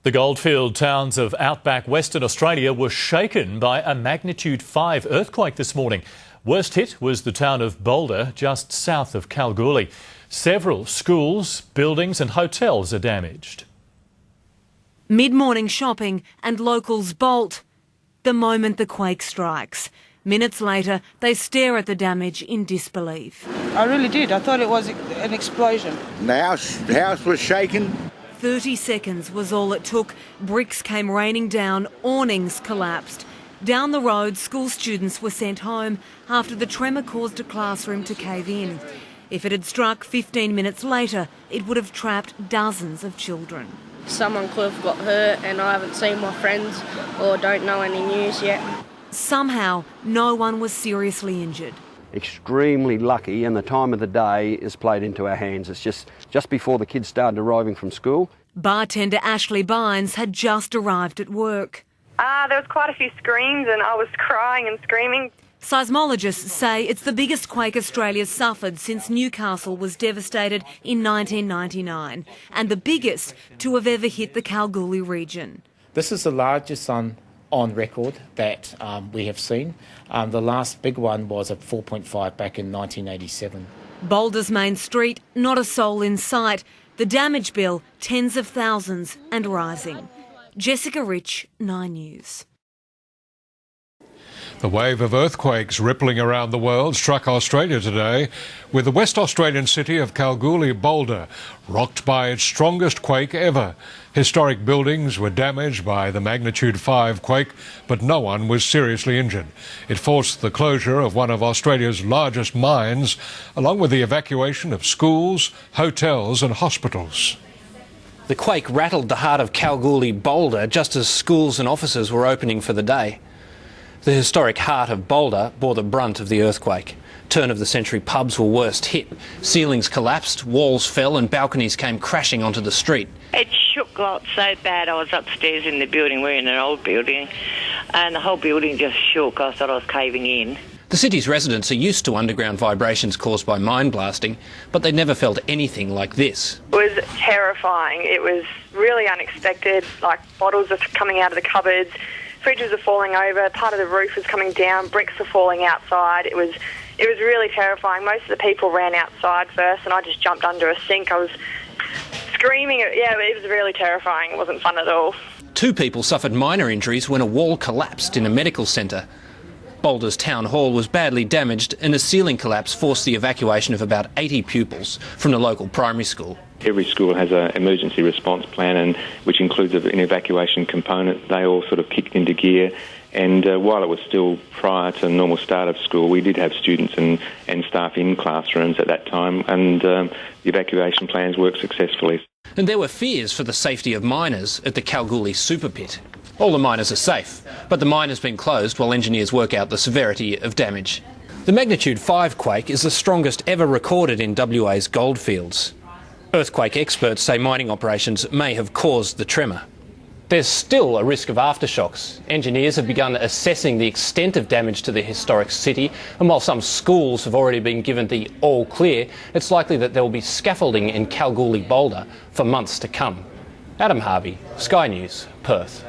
The goldfield towns of outback Western Australia were shaken by a magnitude 5 earthquake this morning. Worst hit was the town of Boulder, just south of Kalgoorlie. Several schools, buildings and hotels are damaged. Mid-morning shopping and locals bolt the moment the quake strikes. Minutes later, they stare at the damage in disbelief. I really did. I thought it was an explosion. The house was shaken. 30 seconds was all it took. Bricks came raining down, awnings collapsed. Down the road, school students were sent home after the tremor caused a classroom to cave in. If it had struck 15 minutes later, it would have trapped dozens of children. Someone could have got hurt and I haven't seen my friends or don't know any news yet. Somehow, no one was seriously injured. Extremely lucky, and the time of the day is played into our hands. It's just before the kids started arriving from school. Bartender Ashley Bynes had just arrived at work. There was quite a few screams and I was crying and screaming. Seismologists say it's the biggest quake Australia suffered since Newcastle was devastated in 1999, and the biggest to have ever hit the Kalgoorlie region. This is the largest on record that we have seen. The last big one was at 4.5 back in 1987. Boulder's main street, not a soul in sight. The damage bill, tens of thousands and rising. Jessica Rich, 9 News. The wave of earthquakes rippling around the world struck Australia today, with the West Australian city of Kalgoorlie-Boulder rocked by its strongest quake ever. Historic buildings were damaged by the magnitude 5 quake, but no one was seriously injured. It forced the closure of one of Australia's largest mines, along with the evacuation of schools, hotels and hospitals. The quake rattled the heart of Kalgoorlie-Boulder just as schools and offices were opening for the day. The historic heart of Boulder bore the brunt of the earthquake. Turn-of-the-century pubs were worst hit. Ceilings collapsed, walls fell and balconies came crashing onto the street. It shook like so bad. I was upstairs in the building. We're in an old building, and the whole building just shook. I thought I was caving in. The city's residents are used to underground vibrations caused by mine blasting, but they never felt anything like this. It was terrifying. It was really unexpected, like bottles are coming out of the cupboards, fridges are falling over, part of the roof was coming down, bricks are falling outside. It was really terrifying. Most of the people ran outside first and I just jumped under a sink. I was screaming. Yeah, it was really terrifying. It wasn't fun at all. 2 people suffered minor injuries when a wall collapsed in a medical centre. Boulder's town hall was badly damaged and a ceiling collapse forced the evacuation of about 80 pupils from the local primary school. Every school has an emergency response plan, and which includes an evacuation component. They all sort of kicked into gear, and while it was still prior to normal start of school, we did have students and staff in classrooms at that time, and the evacuation plans worked successfully. And there were fears for the safety of miners at the Kalgoorlie super pit. All the miners are safe, but the mine has been closed while engineers work out the severity of damage. The magnitude 5 quake is the strongest ever recorded in WA's goldfields. Earthquake experts say mining operations may have caused the tremor. There's still a risk of aftershocks. Engineers have begun assessing the extent of damage to the historic city, and while some schools have already been given the all clear, it's likely that there will be scaffolding in Kalgoorlie-Boulder for months to come. Adam Harvey, Sky News, Perth.